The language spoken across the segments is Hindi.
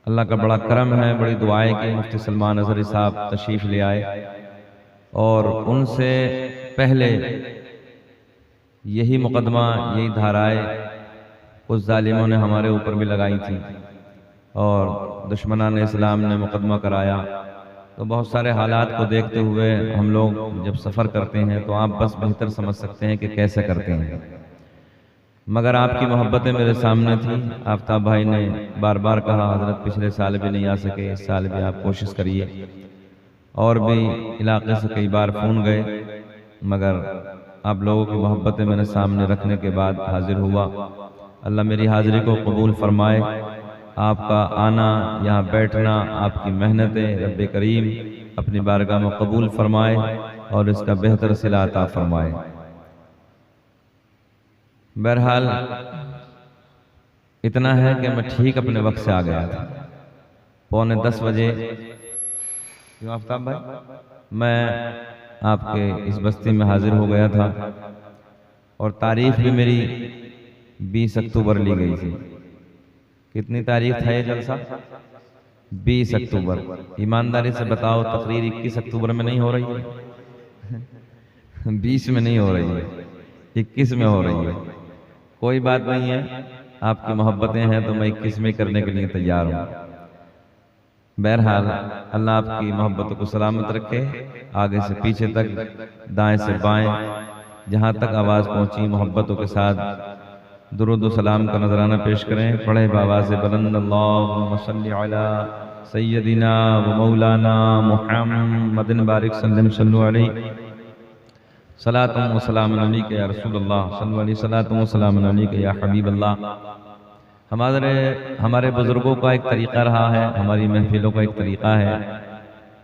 अल्लाह का बड़ा करम है, बड़ी दुआएं कि मुफ्ती सलमान अजहरी साहब तशरीफ़ ले आए और उनसे पहले यही मुकदमा, यही धाराएं कुछ जालिमों ने हमारे ऊपर भी लगाई थी और दुश्मनान इस्लाम ने मुकदमा कराया। तो बहुत सारे हालात को देखते हुए हम लोग जब सफ़र करते हैं तो आप बस बेहतर समझ सकते हैं कि कैसे करते हैं, मगर आपकी मोहब्बतें मेरे सामने थी। आफ्ताब भाई ने बार बार कहा, हजरत पिछले साल भी नहीं आ सके, इस साल भी आप कोशिश करिए, और भी इलाके से कई बार फ़ोन गए, मगर आप लोगों की मोहब्बतें मेरे सामने रखने के बाद हाजिर हुआ। अल्लाह मेरी हाजिरी को कबूल फरमाए, आपका आना, यहाँ बैठना, आपकी मेहनतें रब्बे करीम अपनी बारगाह में कबूल फरमाए और इसका बेहतर सिला अता फरमाए। बहरहाल इतना है कि मैं ठीक अपने वक्त से आ गया था, 9:45 बजे। क्यों आफ्ताब भाई, मैं आपके इस बस्ती में हाजिर हो गया था और तारीख भी मेरी 20 अक्टूबर ली गई थी। कितनी तारीख था ये जलसा? 20 अक्टूबर। ईमानदारी से बताओ, तकरीर 21 अक्टूबर में नहीं हो रही है? 20 में नहीं हो रही है, 21 में हो रही है। कोई बात नहीं है, आपकी मोहब्बतें हैं तो मैं 21 में करने के लिए तैयार हूँ। बहरहाल अल्लाह आपकी मोहब्बतों को सलामत रखे, आगे से पीछे तक, दाएं से बाएं, जहाँ तक आवाज़ पहुँची मोहब्बतों के साथ दुरूद व सलाम का नजराना पेश करें। पढ़े बावाज़ बुलंद, अल्लाहुम्मा सल्ली अला सय्यदिना व मौलाना मुहम्मदिन बारिक सल्लल्लाहु अलैहि सलातुम व सलामुन अलैका या रसूलल्लाह सल्लल्लाहु अलैहि सलातुम व सलामुन अलैका या हबीबल्लाह। हमारे बुजुर्गों का एक तरीक़ा रहा है, हमारी महफिलों का एक तरीक़ा है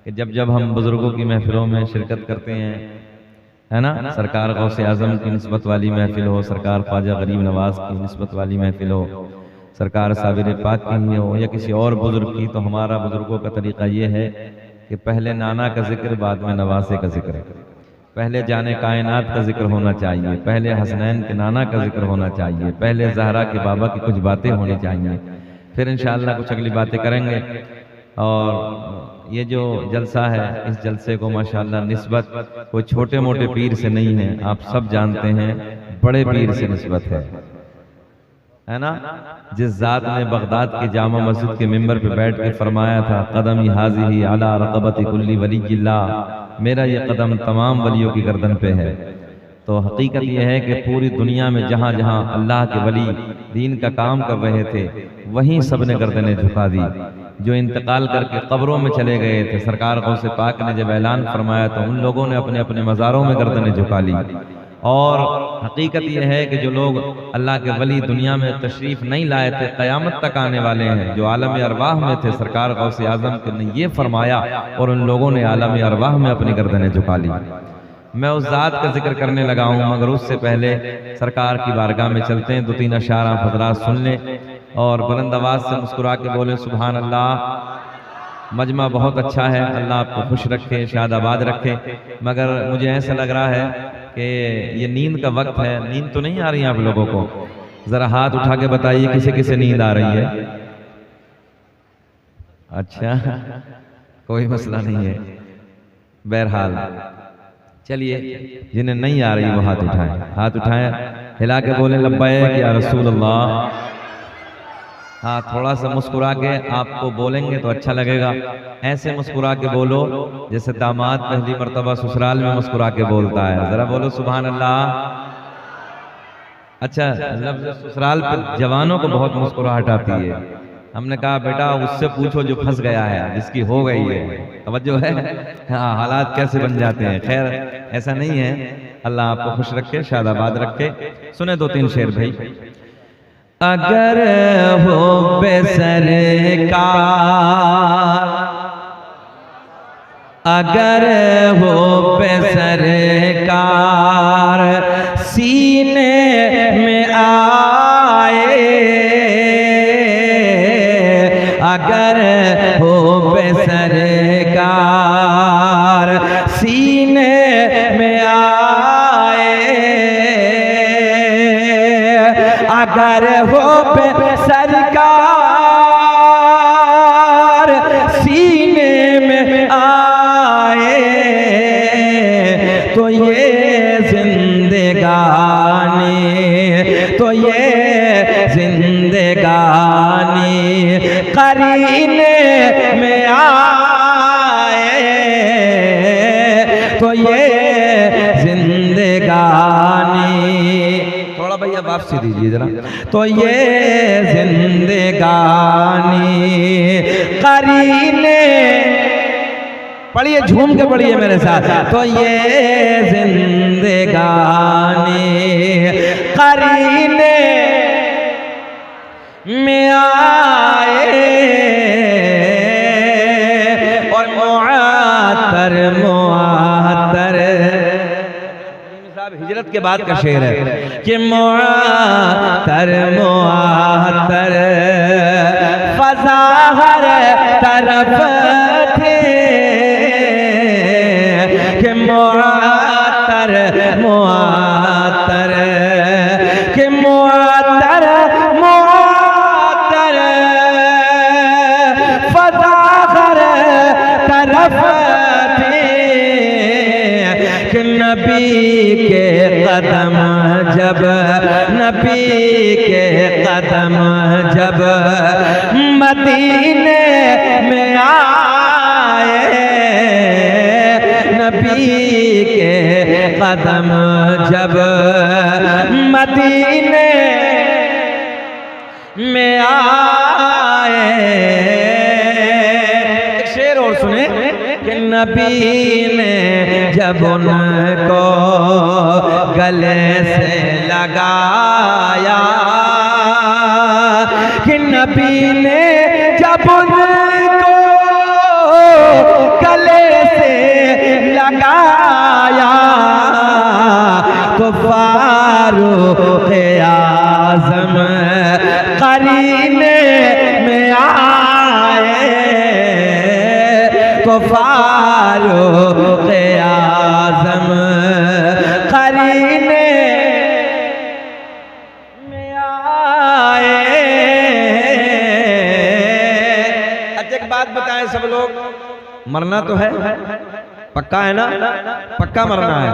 कि जब जब हम बुजुर्गों की महफिलों में शिरकत करते हैं, है ना, सरकार गौसे आज़म की निस्बत वाली महफिल हो, सरकार ख्वाजा गरीब नवाज की निस्बत वाली महफिल हो, सरकार साबिर पाक की हो या किसी और बुजुर्ग की, तो हमारा बुजुर्गों का तरीक़ा ये है कि पहले नाना का जिक्र, बाद में नवासे का जिक्र। पहले जाने कायनात का जिक्र होना चाहिए, पहले हसनैन के नाना का जिक्र होना चाहिए, पहले ज़हरा के बाबा की कुछ बातें होनी चाहिए, फिर इंशाअल्लाह कुछ अगली बातें करेंगे। और ये जो जलसा है, इस जलसे को माशाअल्लाह निस्बत कोई छोटे मोटे पीर से नहीं है, आप सब जानते हैं, बड़े पीर से निस्बत है ना। जिस जात ने बगदाद के जामा मस्जिद के मिंबर पे बैठ के फरमाया था, कदम हाज़िही अला रक़बति कुल्ली वलिय्यिल्लाह, मेरा ये कदम तमाम वलियों की गर्दन पे है। तो हकीकत यह है कि पूरी दुनिया में जहाँ जहाँ अल्लाह के वली दीन का काम कर रहे थे, वहीं सब ने गर्दनें झुका दी। जो इंतकाल करके कब्रों में चले गए थे, सरकार गौसे पाक ने जब ऐलान फरमाया तो उन लोगों ने अपने अपने मज़ारों में गर्दनें झुका ली। और हकीकत यह है कि जो लोग अल्लाह के वली दुनिया में तशरीफ़ नहीं लाए थे, क़यामत तक आने वाले हैं, जो आलम अरवाह में थे, सरकार गौसे आज़म ने ये फरमाया और उन लोगों ने आलम अरवाह में अपनी गर्दनें झुका ली। मैं उस ज़ात का जिक्र करने लगा हूँ, मगर उससे पहले सरकार की बारगाह में चलते हैं, 2-3 अशार आप हज़रात सुन लें और बुलंद आवाज़ से मुस्कुरा के बोले सुभान अल्लाह। मजमा बहुत अच्छा है, अल्लाह आपको खुश रखे, शादाबाद रखे। मगर मुझे ऐसा लग रहा है कि ये नींद का वक्त है, नींद तो नहीं आ रही आप लोगों को? ज़रा हाथ उठा के बताइए किसे किसे नींद आ रही है। अच्छा, कोई मसला नहीं है। बहरहाल चलिए, जिन्हें नहीं आ रही वो हाथ उठाएं, हाथ उठाएं, हिला के बोले लब्बैक या रसूल अल्लाह। हाँ, थोड़ा सा मुस्कुरा के आपको बोलेंगे तो अच्छा लगेगा। ऐसे मुस्कुरा के बोलो जैसे दामाद पहली मर्तबा ससुराल में मुस्कुरा के बोलता है। जरा बोलो सुभान अल्लाह। अच्छा, लफ्ज़ ससुराल पे जवानों को बहुत मुस्कुराहट आती है। हमने कहा बेटा उससे पूछो जो फंस गया है, जिसकी हो गई है। तवज्जो है? हाँ, हालात कैसे बन जाते हैं। खैर ऐसा नहीं है, अल्लाह आपको खुश रखे, शादाबाद रखे। सुने 2-3 शेर भाई। अगर हो बेसरकार, अगर हो बेसरकार सीने में आए, अगर हो बेसरकार सीने में आए, अगर हो सरकार करीने में आए तो ये जिंदगानी, थोड़ा भैया वापसी दीजिए जरा, तो ये जिंदगानी करीने, पढ़िए झूम के पढ़िए मेरे साथ, तो ये जिंदगानी करीने में आए और मुआतर मुआतर, साहब हिजरत के बाद का शेर है कि मुआतर मुआतर फज़ा हर तरफ थे कि मुआतर मुआतर कि मुआतर मुआतर फज़ा हर तरफ थे कि नबी के कदम जब, नबी के कदम जब मदीने में आए, नबी के कदम जब मदीने में आए। एक शेर और सुने कि नबी ने जब उनको गले से लगाया, कि नबी ने जब उनको गले से लगाया तो फारूक आज़म करीने में आए, तो फारूक आज़म करीने में आए। अच्छा एक बात बताएं सब लोग, मरना तो है, पक्का है ना, पक्का मरना है,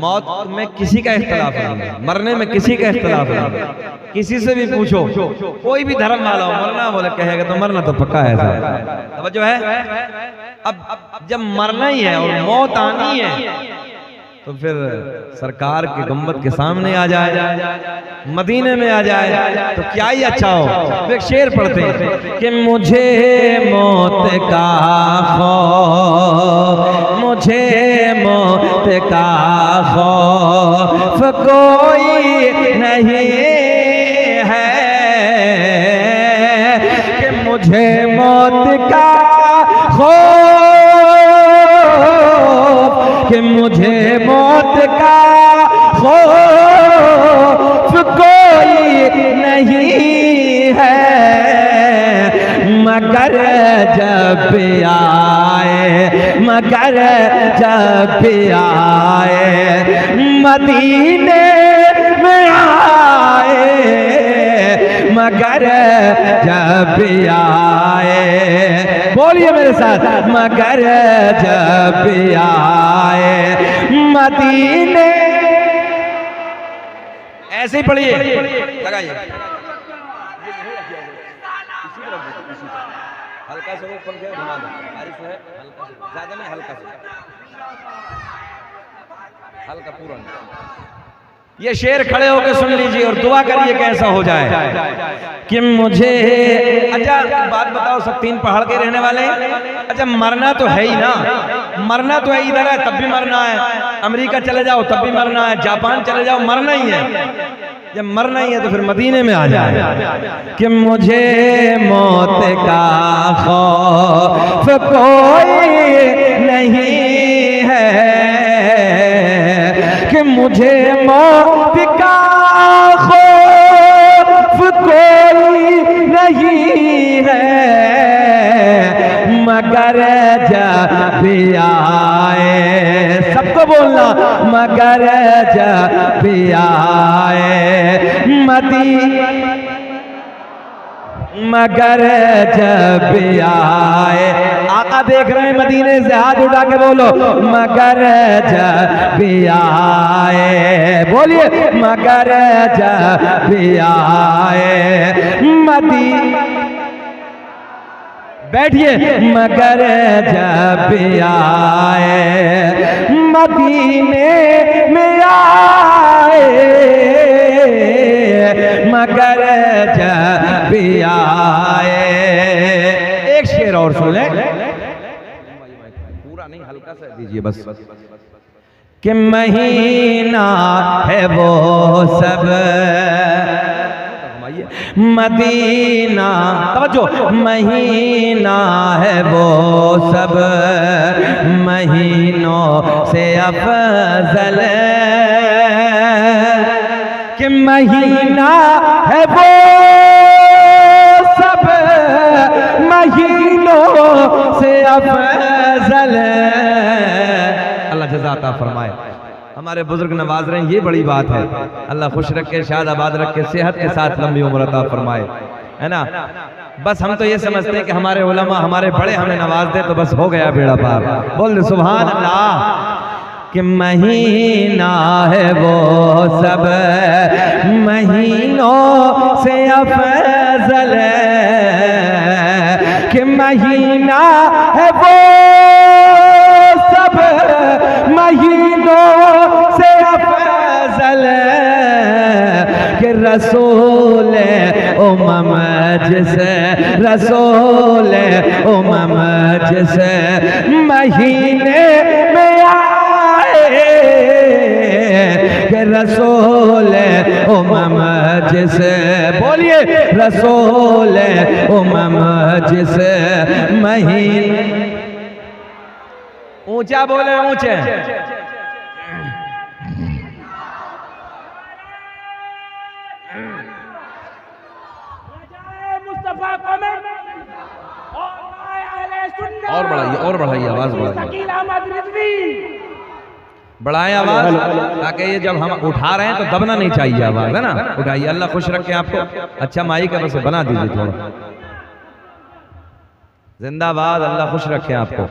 मौत में किसी का इख्तिलाफ नहीं है, मरने में किसी का इख्तिलाफ नहीं है। किसी से भी पूछो, कोई भी धर्म वाला हो, मरना बोले कहेगा तो मरना तो पक्का है साहब, जो है। अब जब मरना ही है और मौत आनी है तो फिर सरकार के गुंबद के सामने आ जाए, मदीने में आ जाए तो क्या ही अच्छा हो। तो एक शेर पढ़ते हैं कि मुझे मौत का खौफ, मुझे मौत का खौफ कोई नहीं है, कि मुझे मौत का खौफ, कि मुझे मौत का खौफ कोई नहीं है, मगर जब आए, मगर जब आए मदीने में आए, मगर जब आए, बोलिए मेरे साथ, मगर जब आए मदीने, ऐसे ही पढ़िए, लगाइए हल्का से पंखे घुमा दो, बारिश है, हल्का से, ज्यादा नहीं, हल्का से, हल्का पूरा। ये शेर खड़े होकर सुन लीजिए और दुआ करिए कैसा हो जाए कि मुझे। अच्छा बात बताओ, सब तीन पहाड़ के रहने वाले हैं। अच्छा मरना तो है ही ना, मरना तो है, इधर है तब भी मरना है, अमेरिका चले जाओ तब भी मरना है, जापान चले जाओ मरना ही है। जब मरना ही है तो फिर मदीने में आ जाए कि मुझे मौत का खौफ कोई नहीं है, कि मुझे मौत का खौफ कोई नहीं है, मगर जब आए, सबको बोलना, मगर जब आए मगर जब आए, आका देख रहे हैं मदीने से, हाथ उठा के बोलो मगर जब आए, बोलिए मगर जब आए बैठिए। मगर जब आए मदीने में आए, मगर जब आए। एक शेर और सुन ले, पूरा नहीं, हल्का सा दीजिए बस। कि महीना है वो सब मदीना, तवज्जो, महीना है वो सब महीनों से अफजल, कि महीना है वो सब महीनों से अफजल। अल्लाह जज़ा अता फरमाए। हमारे बुजुर्ग नवाज रहे हैं, ये बड़ी बात है। अल्लाह खुश रखे, शाद आबाद रखे, सेहत के साथ लंबी उम्र अता फरमाए, है ना। बस हम तो ये समझते हैं कि हमारे उलमा, हमारे बड़े हमें नवाज दे तो बस हो गया बेड़ा पार। बोल दे सुभान अल्लाह। कि महीना है वो सब महीनों से अफजल, कि महीना है वो सब महीनों से अफजल, कि रसूल उम्म जिसे रसूल उम्म जिसे महीने में आए, कि रसूल उम्म जिसे, बोलिए रसूल उम्म जिसे महीने, ऊंचा बोले, ऊंचे। और बढ़ाइए आवाज बढ़ाएं आवाज, ताकि ये जब हम उठा रहे हैं तो दबना नहीं चाहिए आवाज, है ना। उठाइए, अल्लाह खुश रखे आपको। अच्छा माइक है, बस बना दीजिए थोड़ा। जिंदाबाद, अल्लाह खुश रखे आपको।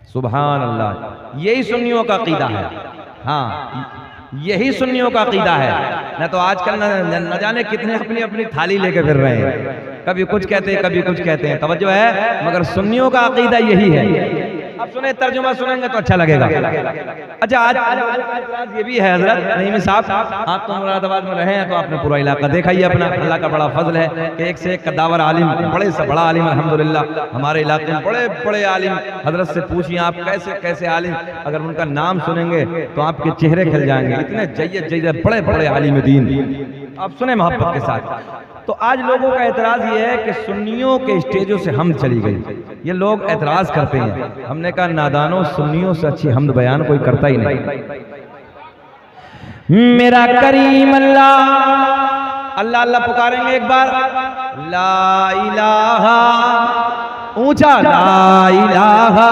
सुभान अल्लाह। यही सुन्नियों का अकीदा है। हाँ, यही सुन्नियों का अकीदा है। न तो आजकल न जाने कितने अपनी अपनी थाली लेके फिर रहे हैं, कभी कुछ कहते हैं कभी कुछ कहते हैं, तवज्जो है। मगर सुन्नियों का अकीदा यही है। अब सुने, तर्जुमा सुनेंगे तो अच्छा लगेगा। अच्छा, आज ये भी है हजरत नईमी साहब, आप तो मुरादाबाद में रहे हैं तो आपने पूरा इलाका देखा ही अपना। अल्लाह का बड़ा फजल है कि एक से एक कद्दावर आलिम, बड़े से बड़ा आलिम अल्हम्दुलिल्लाह हमारे इलाके में, बड़े बड़े आलिम। हजरत से पूछिए आप कैसे कैसे आलिम, अगर उनका नाम सुनेंगे तो आपके चेहरे खिल जाएंगे। इतने जय्यद जय्यद बड़े बड़े आलिम दीन, आप सुने मोहब्बत के साथ। तो आज लोगों का एतराज ये है कि सुन्नियों के स्टेजों से हमद चली गई। ये लोग एतराज करते हैं। हमने कहा नादानों, सुन्नियों से अच्छी हमद बयान कोई करता ही नहीं। मेरा करीम अल्लाह, अल्लाह अल्लाह पुकारेंगे एक बार, ला इलाहा, ऊंचा ला इलाहा।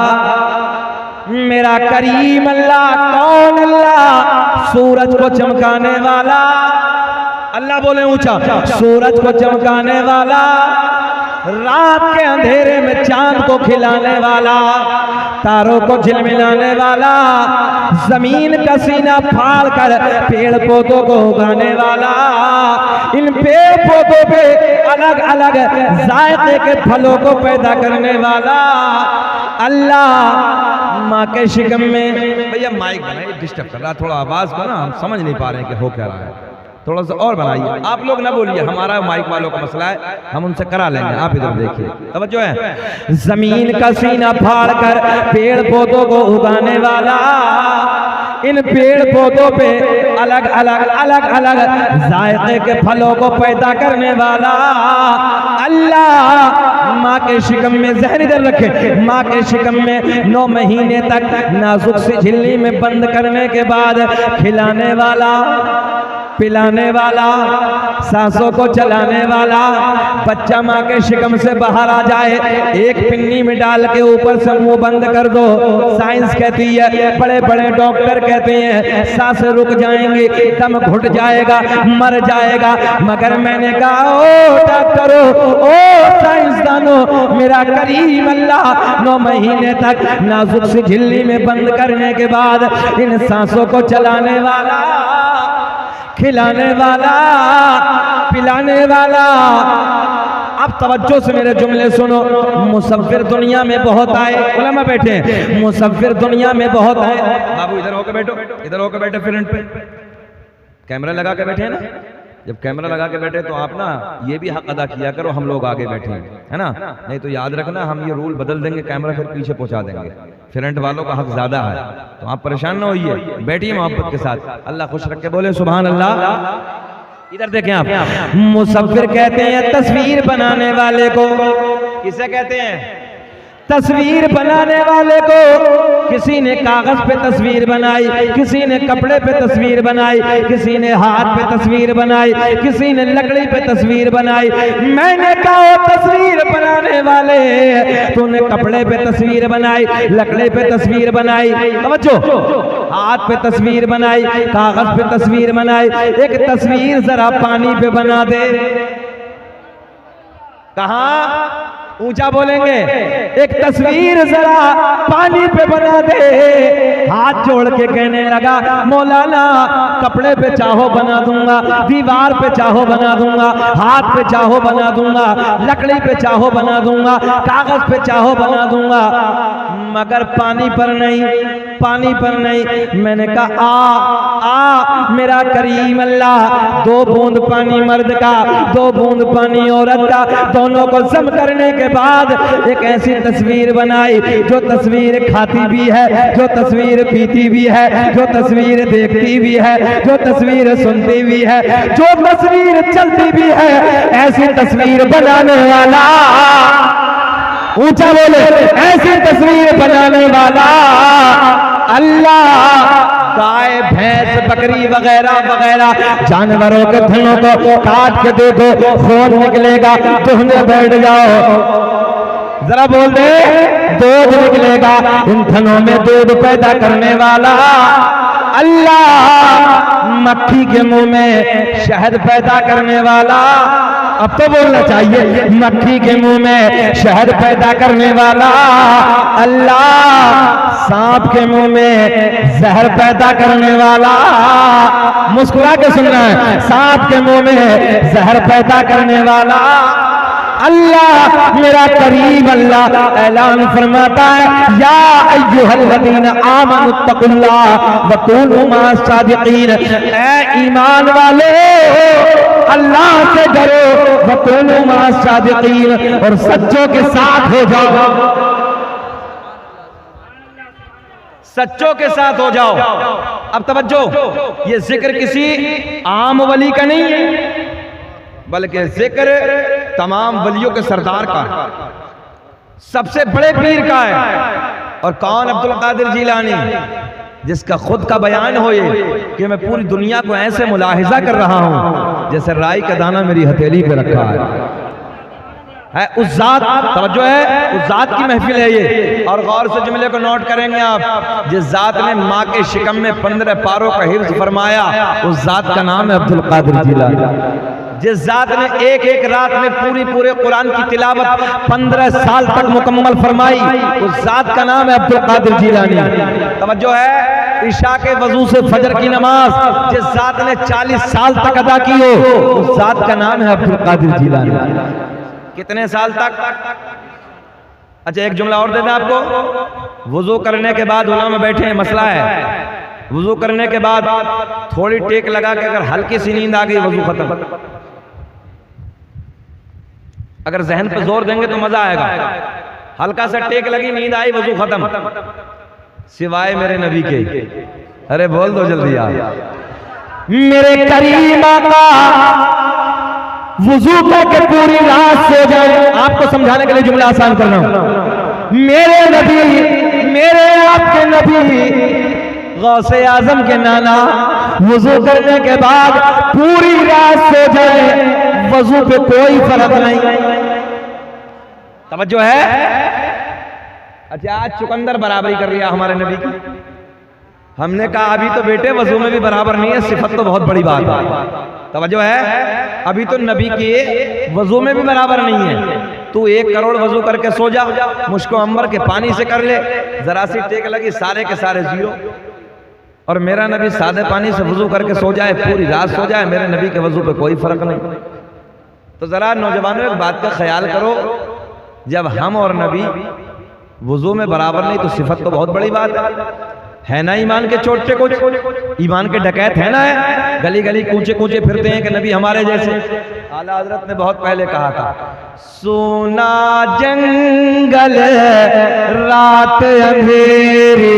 मेरा करीम अल्लाह, कौन अल्लाह? सूरज को चमकाने वाला अल्लाह, बोले ऊंचा, सूरज को चमकाने वाला, रात के अंधेरे में चांद को खिलाने वाला, तारों को झिलमिलाने वाला, जमीन का सीना फाड़ कर पेड़ पौधों को उगाने वाला, इन पेड़ पौधों पे अलग अलग जायके के फलों को पैदा करने वाला अल्लाह। माँ के शिकम में, भैया माइक बनाइए, डिस्टर्ब कर रहा, थोड़ा आवाज को ना हम समझ नहीं पा रहे हैं कि हो क्या रहा है, थोड़ा सा और बनाइए। आप लोग ना बोलिए, हमारा माइक वालों का मसला है, हम उनसे करा लेंगे। आप इधर देखिए, तवज्जो है। जमीन का सीना फाड़ कर पेड़ पौधों को उगाने वाला, इन पेड़ पौधों पे अलग अलग अलग अलग जायके के फलों को पैदा करने वाला अल्लाह। माँ के शिकम में, ज़हन इधर रखे, माँ के शिकम में 9 महीने तक नाजुक सी झिल्ली में बंद करने के बाद खिलाने वाला, पिलाने वाला, सांसों को चलाने वाला, बच्चा माँ के शिकम से बाहर आ जाए, एक पिन्नी में डाल के ऊपर से मुंह बंद कर दो। साइंस कहती है, बड़े बड़े डॉक्टर कहते हैं सांसें रुक जाएंगी, दम घुट जाएगा, मर जाएगा। मगर मैंने कहा, ओ डॉक्टरों, ओ साइंसदानों, मेरा करीम अल्लाह 9 महीने तक नाजुक सी झिल्ली में बंद करने के बाद इन सांसों को चलाने वाला, खिलाने वाला, पिलाने वाला, अब तवज्जो से मेरे जुमले सुनो। मुसव्विर दुनिया में बहुत आए, उलमा बैठे हैं, मुसव्विर दुनिया में बहुत आए। बाबू इधर होकर बैठो, इधर होकर बैठो, फ्रंट पे कैमरा लगा के बैठे हैं ना। जब कैमरा लगा के बैठे तो आप ना ये भी हक अदा किया करो, हम लोग आगे बैठे हैं, है ना। नहीं तो याद रखना हम ये रूल बदल देंगे, कैमरा फिर पीछे पहुंचा देंगे। फ्रंट वालों का हक ज्यादा है, तो आप परेशान ना होइए, बैठिए मोहब्बत के साथ। अल्लाह खुश रख के बोले सुभान अल्लाह। इधर देखें आप, मुसव्विर कहते हैं तस्वीर बनाने वाले को। किसे कहते हैं? तस्वीर बनाने वाले को। किसी ने कागज पे तस्वीर बनाई, किसी ने कपड़े पे तस्वीर बनाई, किसी ने हाथ पे तस्वीर बनाई, किसी ने लकड़ी पे तस्वीर बनाई। मैंने कहा तस्वीर बनाने वाले, तूने कपड़े पे तस्वीर बनाई, लकड़ी पे तस्वीर बनाई, समझो, हाथ पे तस्वीर बनाई, कागज पे तस्वीर बनाई। एक तस्वीर जरा पानी पे बना दे। कहाँ? ऊंचा बोलेंगे। एक तस्वीर जरा पानी पे बना दे। हाथ जोड़ के कहने लगा मौलाना कपड़े पे चाहो बना दूंगा, दीवार पे चाहो बना दूंगा, हाथ पे चाहो बना दूंगा, लकड़ी पे चाहो बना दूंगा, कागज पे चाहो बना दूंगा, मगर पानी पर नहीं, पानी पर नहीं। मैंने कहा आ मेरा करीम अल्लाह, 2 बूंद पानी मर्द का, 2 बूंद पानी औरत का, दोनों को जम करने के बाद एक ऐसी तस्वीर बनाई जो तस्वीर खाती भी है, जो तस्वीर पीती भी है, जो तस्वीर देखती भी है, जो तस्वीर सुनती भी है, जो तस्वीर चलती भी है। ऐसी तस्वीर बनाने वाला, ऊंचा बोले, ऐसी तस्वीर बनाने वाला अल्लाह। गाय भैंस बकरी वगैरह वगैरह जानवरों के थनों को काट के देखो, खून निकलेगा, तुमने बैठ जाओ, जरा बोल दे, दूध निकलेगा। इन थनों में दूध पैदा करने वाला अल्लाह। मक्खी के मुंह में शहद पैदा करने वाला, अब तो बोलना चाहिए, मक्खी के मुंह में शहद पैदा करने वाला अल्लाह। सांप के मुंह में जहर पैदा करने वाला, मुस्कुरा के सुनना है, सांप के मुंह में जहर पैदा करने वाला अल्लाह। मेरा करीम अल्लाह ऐलान फरमाता है या अय्युहल्लज़ीना आमनुत्तकुल्लाह व कूनू माअस सादिकीन। ऐ ईमान वाले अल्लाह से डरो, व कूनू माअस सादिकीन, और सच्चों के साथ हो जाओ, सच्चों के साथ हो जाओ। अब तवज्जो, ये जिक्र किसी आम वली का नहीं है, बल्कि जिक्र तमाम वलियों के सरदार का, सबसे बड़े पीर का है। और कौन? अब्दुल कादिर जीलानी, जिसका खुद का बयान हो ये कि मैं पूरी दुनिया को ऐसे मुलाहिजा कर रहा हूं जैसे राई का दाना मेरी हथेली पे रखा है। उस जात, तवज्जो है, उस जात की महफिल है ये। और गौर से जुमले को नोट करेंगे आप, जिस जात ने माँ के शिकम में 15 पारों का हिफ्ज फरमाया, उस जात का नाम है अब्दुल कादिर जीलानी। जिस जात ने एक एक रात में पूरे कुरान की तिलावत 15 साल तक मुकम्मल फरमाई, उस जात का नाम है अब्दुल कादिर जीलानी। तवज्जो है, इशा के वजू से फजर की नमाज जिस जात ने 40 साल तक अदा की हो, उस जात का नाम है अब्दुल कादिर जीलानी। कितने साल तक? अच्छा एक जुमला और दे दें आपको। वुजू करने के बाद उलमा बैठे हैं, मसला है, वुजू करने के बाद थोड़ी टेक लगा के अगर हल्की सी नींद आ गई, वुजू खत्म। अगर जहन पे जोर देंगे तो मजा आएगा। हल्का सा टेक लगी, नींद आई, वुजू खत्म, सिवाय मेरे नबी के। अरे बोल दो जल्दी यार। मेरे करीम आका वुजू करके पूरी रात सो जाए। आपको समझाने के लिए जुमला आसान कर रहा हूं। मेरे नबी, मेरे आपके नबी गौसे आजम के नाना वुजू करने के बाद पूरी रात सो जाए, वजू पे कोई फर्क नहीं। तवज्जो है। अच्छा आज चुकंदर बराबरी कर लिया हमारे नबी की। हमने कहा अभी तो बेटे वजू में भी बराबर नहीं है, सिफत तो बहुत बड़ी बात है। तवज्जो है, अभी तो नबी के वजू में भी बराबर नहीं है। तू 1 करोड़ वजू करके सो जा, मुश्को अंबर के पानी से कर ले, जरा सी टेक लगी, सारे के सारे जीरो। और मेरा नबी सादे पानी से वजू करके सो जाए, पूरी रात सो जाए, मेरे नबी के वजू पे कोई फर्क नहीं। तो जरा नौजवानों एक बात का ख्याल करो, जब हम और नबी वुजू में बराबर नहीं तो सिफत तो बहुत बड़ी बात है ना। ईमान के चोटे कुछ, ईमान के डकैत है ना, है गली गली कूचे कूचे फिरते हैं कि नबी हमारे जैसे। आला हजरत ने बहुत पहले कहा था, सोना जंगल रात अंधेरी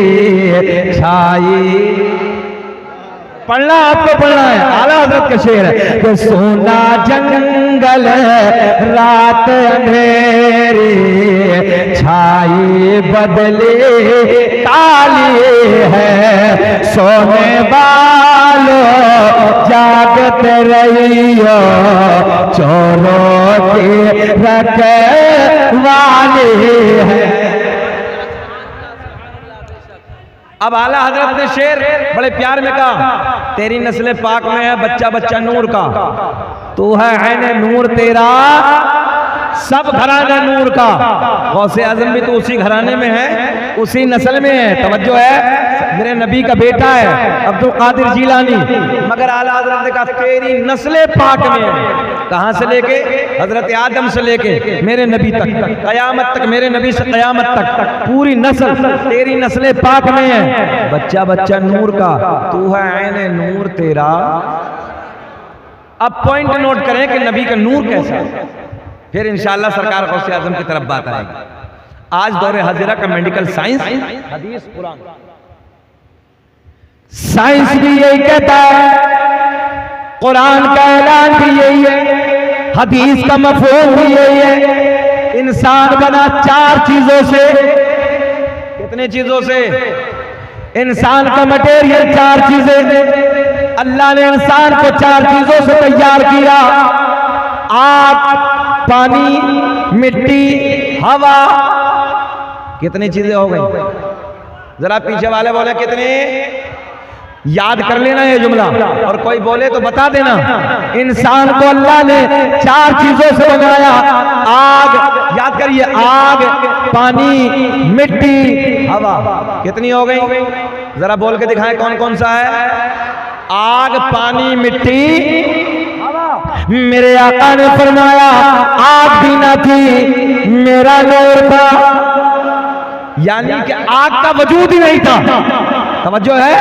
छाई, पढ़ना आपको पढ़ना है, आला हजरत का शेर है कि सोना जंगल रात अंधेरी छाई बदले काली है, सोने वालों जागते रहियो चोरों की रखवाली है। अब आला हजरत ने शेर बड़े प्यार में कहा, तेरी नस्ल पाक में है बच्चा बच्चा नूर का, तू है ऐने नूर तेरा सब घराना नूर का। गौसे आजम भी तो उसी घराने में है, उसी नस्ल में है। तवज्जो है, मेरे नबी का बेटा है अब्दुल कादिर जीलानी, मगर आला हजरत ने कहा तेरी नस्ल पाक में है। कहां से लेके? हजरत आदम से लेके मेरे नबी तक, कयामत तक, मेरे नबी से कयामत तक पूरी नस्ल तेरी नस्ल पाक में है। बच्चा बच्चा नूर का, तू है ऐने नूर तेरा। अब पॉइंट नोट करें कि नबी का नूर कैसा है, फिर इंशाअल्लाह सरकार गौसे आजम की तरफ बात आएगी। आज दौरे हाजिरा का मेडिकल साइंस, हदीस, कुरान, साइंस भी यही कहता है, कुरान का ऐलान भी यही है, हदीस का मफहूम भी यही है। इंसान बना चार चीजों से। कितने चीजों से? इंसान का मटेरियल चार चीजें। अल्लाह ने इंसान को चार चीजों से तैयार किया, आग, पानी, मिट्टी, हवा। कितनी चीजें हो गई? जरा पीछे वाले बोले कितने, याद कर लेना ये जुमला, और कोई बोले तो बता देना। इंसान को अल्लाह ने चार चीजों से बनाया, आग, याद करिए, आग, पानी, मिट्टी, हवा। कितनी हो गई? जरा बोल के दिखाएं कौन कौन सा है? आग, पानी, मिट्टी, हवा। मेरे आका ने फरमाया आग भी ना थी, मेरा नूर था, यानी कि आग का वजूद ही नहीं था। तवज्जो है,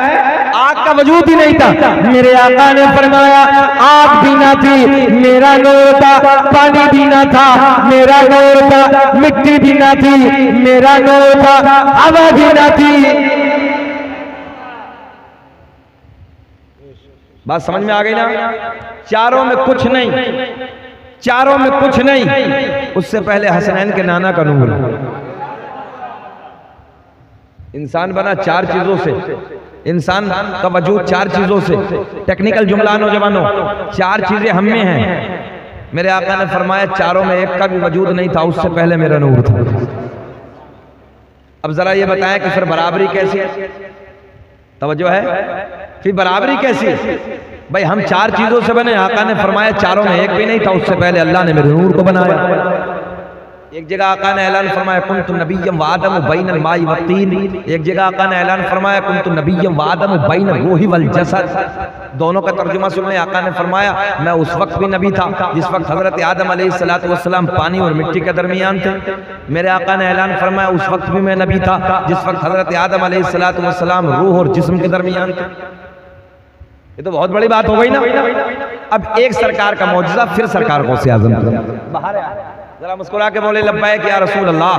आग का वजूद ही नहीं था। मेरे आका ने फरमाया आग भी ना थी, मेरा नूर था, पानी भी ना था, मेरा नूर था, मिट्टी भी ना थी, मेरा नूर था, हवा भी ना थी। बात समझ में आ गई ना? चारों में कुछ नहीं, चारों में कुछ नहीं। उससे पहले हसनैन के नाना का नूर। इंसान बना चार चीजों से, इंसान का वजूद चार चीजों से। टेक्निकल जुमला नौजवानों, चार चीजें हम में हैं। मेरे आका ने फरमाया चारों में एक का भी वजूद नहीं था, उससे पहले मेरा नूर था। अब जरा ये बताएं कि फिर बराबरी कैसी है? तवज्जो है, फिर बराबरी कैसी है? भाई हम चार चीजों से बने, आका ने फरमाया चारों में एक भी नहीं था, उससे पहले अल्लाह ने मेरे नूर को बनाया। एक जगह आका ने ऐलान फरमाया कुन्तु नबिय्यम व आदम बैनल माई व तीन। एक जगह आका ने ऐलान फरमाया कुन्तु नबिय्यम व आदम बैनल रूहि वल जसद। दोनों का तर्जुमा सुनने आका ने फरमाया मैं उस वक्त भी नबी था जिस वक्त हजरत आदम अलैहिस्सलातु वस्सलाम पानी और मिट्टी के दरमियान थे। मेरे आका ने ऐलान फरमाया उस वक्त भी मैं नबी था जिस वक्त हजरत आदम अलैहिस्सलातु वस्सलाम रूह और जिस्म के दरमियान थे। ये तो बहुत बड़ी बात हो गई ना। अब एक सरकार का मौजूदा, फिर सरकार गौसे आज़म बाहर है, जरा मुस्कुरा के बोले लब्बैक या रसूल अल्लाह।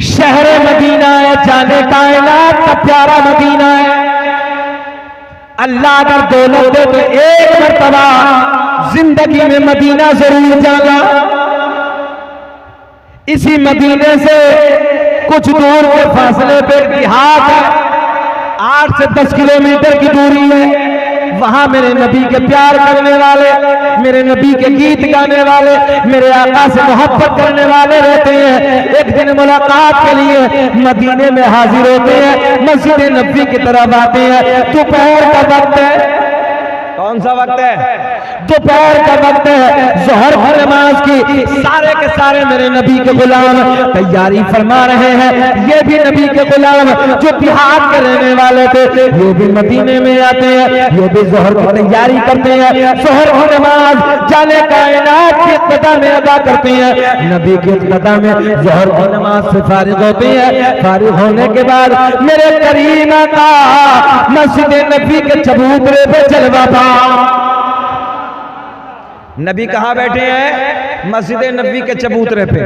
शहर मदीना है, जाने कायनात का प्यारा मदीना है। अल्लाह अगर दोनों दे तो एक मर्तबा जिंदगी में मदीना जरूर जाना। इसी मदीने से कुछ दूर के फासले पे इतिहास है, 8 से 10 किलोमीटर की दूरी है। वहां मेरे नबी के प्यार करने वाले, मेरे नबी के गीत गाने वाले, मेरे आका से मोहब्बत करने वाले रहते हैं। एक दिन मुलाकात के लिए मदीने में हाजिर होते हैं, मस्जिद नबी की तरफ आते हैं। दोपहर का वक्त है, कौन सा वक्त है? दोपहर का वक्त है, ज़ोहर की नमाज की सारे के सारे मेरे नबी के गुलाम तैयारी फरमा रहे हैं। ये भी नबी के गुलाम जो बिहार के रहने वाले थे, ये भी मदीने में आते हैं, ये भी ज़ोहर की तैयारी करते हैं। ज़ोहर की नमाज जाने कायनात की इब्तिदा में अदा करते हैं। नबी की इब्तिदा में ज़ोहर की नमाज से फारिग होते हैं। फारिग होने के बाद मेरे करीम का मस्जिद नबी के चबूतरे पे जलवा था। नबी कहाँ बैठे हैं? मस्जिद नबी के चबूतरे पे।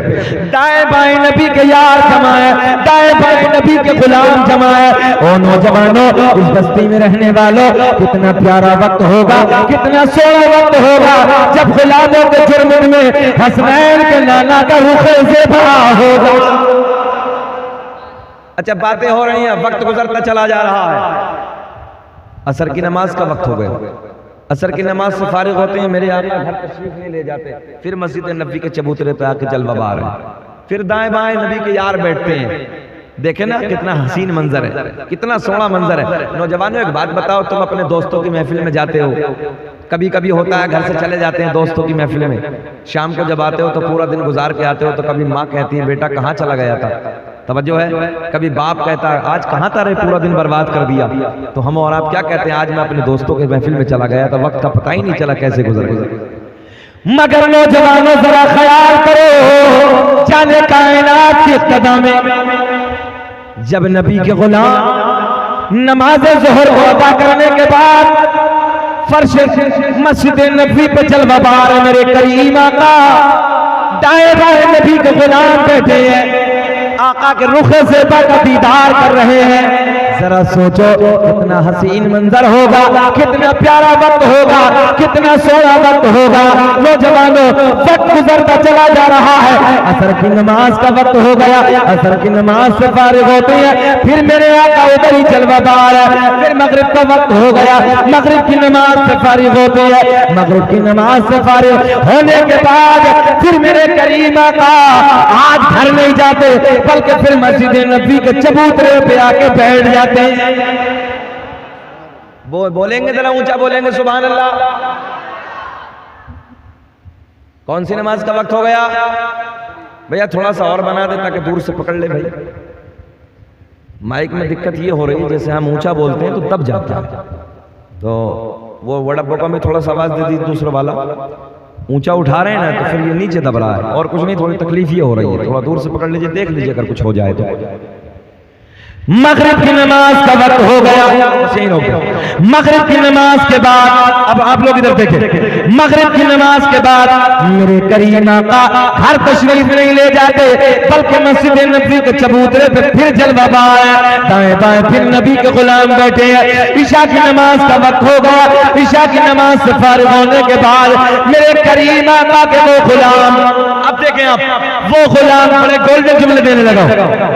दाएं बाएं नबी के यार जमाए, दाएं बाएं नबी के गुलाम जमाए। ओ नौजवानों, इस बस्ती में रहने वालों, कितना प्यारा वक्त होगा, कितना सोना वक्त होगा जब गुलामों के जुर्म में हसनैन के नाना का रुख ज़ेबा होगा। अच्छा, बातें हो रही हैं, वक्त गुजरता चला जा रहा है। असर की नमाज का वक्त हो गया। असर की नमाज से फारिग होते हैं, मेरे आका घर तशरीफ नहीं ले जाते, फिर मस्जिद नबी के चबूतरे पे आके जलवा बार है। फिर दाएं बाएं नबी के यार बैठते हैं। देखे ना कितना हसीन मंजर है, कितना सोना मंजर है। नौजवानों, एक बात बताओ, तुम अपने दोस्तों की महफिल में जाते हो, कभी कभी होता है घर से चले जाते हैं दोस्तों की महफिल में, शाम को जब आते हो तो पूरा दिन गुजार के आते हो, तो कभी माँ कहती है बेटा कहाँ चला गया था, तवज्जो है, कभी बाप कहता है आज कहाँ था रे, पूरा दिन बर्बाद कर दिया। तो हम और आप क्या कहते हैं? आज मैं अपने दोस्तों के महफिल में चला गया था, वक्त का पता ही नहीं चला कैसे गुजर गया। मगर नौजवानों जरा ख्याल करो, जाने कायनात की इब्तिदा में जब नबी के गुलाम नमाज ज़ोहर को अदा करने के बाद फर्श मस्जिद नबी पे जलवा बार मेरे करीम आका दाएं बाएं नबी के गुलाम बैठे हैं, आका के रुख से का दीदार कर रहे हैं। जरा सोचो कितना हसीन मंजर होगा, कितना प्यारा वक्त होगा, कितना सोना वक्त होगा। नौजवानों, वक्त गुजरता चला जा रहा है, असर की नमाज का वक्त हो गया, असर की नमाज से फारिग होते हैं, फिर मेरे आका उधर ही जलवादार है। फिर मगरिब का वक्त हो गया, मगरिब की नमाज से फारिग होते हैं, मगरिब की नमाज से फारिग होने के बाद फिर मेरे करीम आका आज घर नहीं जाते, बल्कि फिर मस्जिद नबी के चबूतरे पे आके बैठ जाते। बोलेंगे जरा ऊंचा बोलेंगे सुभान अल्लाह। कौन सी नमाज का वक्त हो गया भैया? थोड़ा सा और बना दे ताकि दूर से पकड़ ले भाई। माइक में दिक्कत ये हो रही है, जैसे हम ऊंचा बोलते हैं तो दब जाता है, तो वो बड़ा बोका में थोड़ा सा आवाज दे दी, दूसरा वाला ऊंचा उठा रहे हैं ना, तो फिर ये नीचे दब रहा है। और कुछ नहीं, थोड़ी तकलीफ ये हो रही है, थोड़ा दूर से पकड़ लीजिए, देख लीजिए अगर कुछ हो जाए तो। मगरिब की नमाज का वक्त हो गया, मगरिब की नमाज के बाद अब आप लोग इधर देखें, मगरिब की नमाज के बाद मेरे करीम आका घर तशरीफ नहीं ले जाते, बल्कि मस्जिद नबी के चबूतरे पे फिर जलवा है, दाएं बाएं फिर नबी के गुलाम बैठे हैं। ईशा की नमाज का वक्त हो गया, ईशा की नमाज से फारिग होने के बाद मेरे करीम आका के वो गुलाम, अब देखें आप, वो गुलाम बड़े गोल्डन जुमले देने लगा,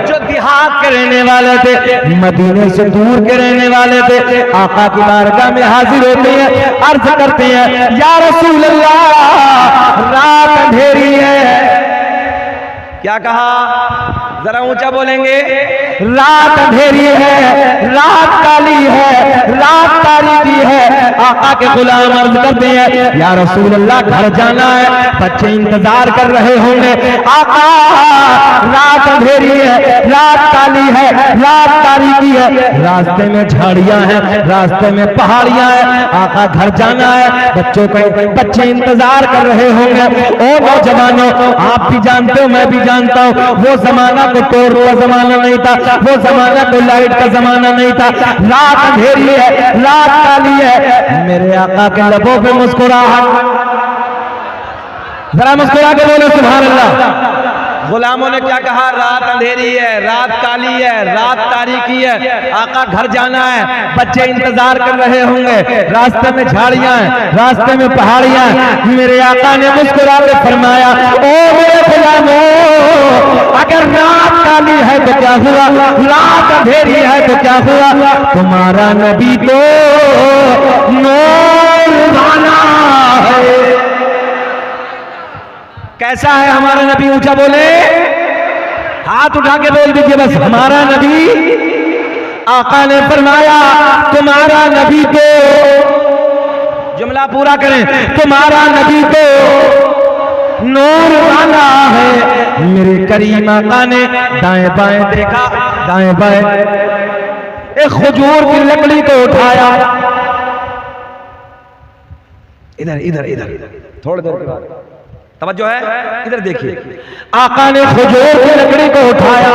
जो देहात के रहने वाले थे, मदीने से दूर के रहने वाले थे, आका की बारगाह में हाजिर होते हैं, अर्ज करते हैं या रसूल अल्लाह रात अंधेरी है। क्या कहा? जरा ऊंचा बोलेंगे। रात अंधेरी है, रात काली है, रात तारीकी है। आका के गुलाम अर्ज करते हैं या रसूल अल्लाह घर जाना है, बच्चे इंतजार कर रहे होंगे। आका रात अंधेरी है, रात काली है, रात तारीकी है, रास्ते में झाड़ियां हैं, रास्ते में पहाड़ियां हैं, आका घर जाना है, बच्चे इंतजार कर रहे होंगे। ओ नौजवानों, आप भी जानते हो, मैं भी जानता हूँ, वो जमाना को तोड़ का जमाना नहीं था, वो जमाना कोई लाइट का जमाना नहीं था। रात अंधेरी है, रात काली है, मेरे आका के लबों पे मुस्कुराहट, जरा मुस्कुरा के बोलो सुभान अल्लाह। गुलामों ने क्या कहा? रात अंधेरी है, रात काली है, रात तारीकी है, आका घर जाना है, बच्चे इंतजार कर रहे होंगे, रास्ते में झाड़ियां हैं, रास्ते में पहाड़ियां हैं। मेरे आका ने मुस्कुरा के फरमाया, ओ मेरे गुलामों, अगर रात काली है तो क्या हुआ, रात अंधेरी है तो क्या हुआ, तुम्हारा नबी तो नूर वाला है। कैसा है हमारा नबी? ऊंचा बोले, हाथ उठा के बोल दीजिए बस, हमारा नबी। आका ने फरमाया तुम्हारा नबी तो जुमला पूरा करें। तुम्हारा नबी तो नूर वाला है। मेरे करीम आका ने दाएं बाएं देखा, दाएं बाएं एक खजूर की लकड़ी को उठाया। इधर इधर इधर थोड़ी देर के बाद तवज्जो है, इधर देखिए। आका ने खजूर की लकड़ी को उठाया।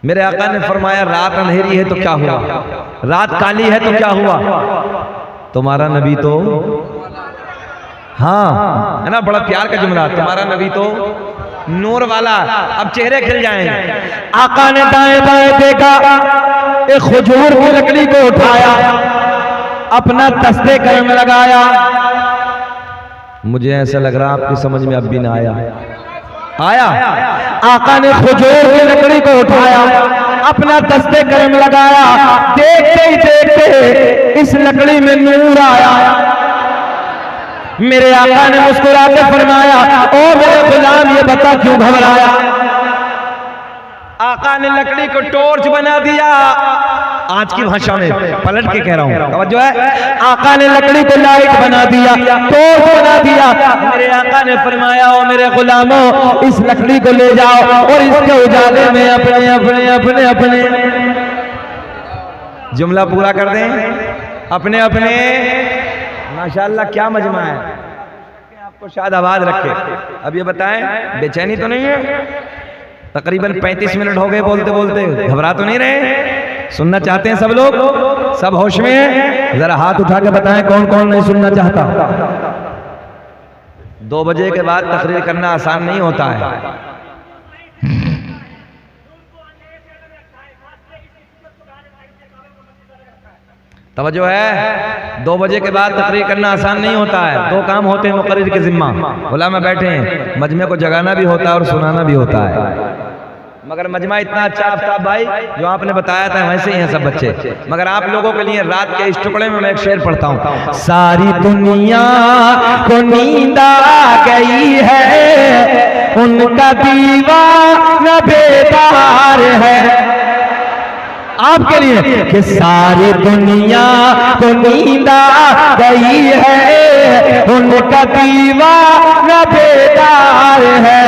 मेरे आका ने फरमाया रात अंधेरी है तो क्या हुआ, रात काली है तो क्या हुआ। तुम्हारा नबी तो, हाँ है ना, बड़ा प्यार का जुमला, तुम्हारा नबी तो नूर वाला। अब चेहरे खिल जाएंगे। आका ने दाएं बाएं देखा, एक खजूर की लकड़ी को उठाया, अपना तस्ते कर्म लगाया। मुझे ऐसा लग रहा आपकी समझ में अब भी ना आया। आका ने खजूर की लकड़ी को उठाया, अपना दस्ते कर्म लगाया। देखते ही देखते इस लकड़ी में नूर आया। मेरे आका ने मुस्कुरा के फरमाया, ओ मेरे गुलाम ये बता क्यों घबराया। आका ने लकड़ी को टॉर्च बना दिया। आज की भाषा में पलट के कह रहा हूं, तवज्जो है। आका ने लकड़ी को लाइट बना दिया, टॉर्च बना दिया। मेरे आका ने फरमाया, ओ मेरे गुलामों इस लकड़ी को ले जाओ और इसके उजाले में अपने अपने अपने अपने जुमला पूरा कर दें। अपने अपने, माशाअल्लाह क्या मजमा है, आपको शाद आबाद रखे। अब ये बताएं बेचैनी तो नहीं है? तकरीबन 35 मिनट हो गए बोलते बोलते, घबरा तो नहीं रहे? सुनना चाहते हैं सब लोग? सब होश में हैं? जरा हाथ उठा के बताएं कौन कौन नहीं सुनना चाहता। 2 बजे के बाद तकरीर करना आसान नहीं होता है। तवज्जो है, 2 बजे के बाद तकरीर करना आसान नहीं होता है। 2 काम होते हैं मुकर्रिर के जिम्मा। उलमा बैठे हैं, मजमे को जगाना भी होता है और सुनाना भी होता है। मगर मजमा इतना अच्छा आफ्ताब भाई जो आपने बताया था वैसे ही हैं सब बच्चे। मगर आप लोगों के लिए रात के इस टुकड़े में मैं एक शेर पढ़ता हूँ। सारी दुनिया को नींद आ गई है, उनका दीवाना बेदार है। आपके लिए कि सारी दुनिया को नींद आ गई है, उनका दीवाना बेदार है।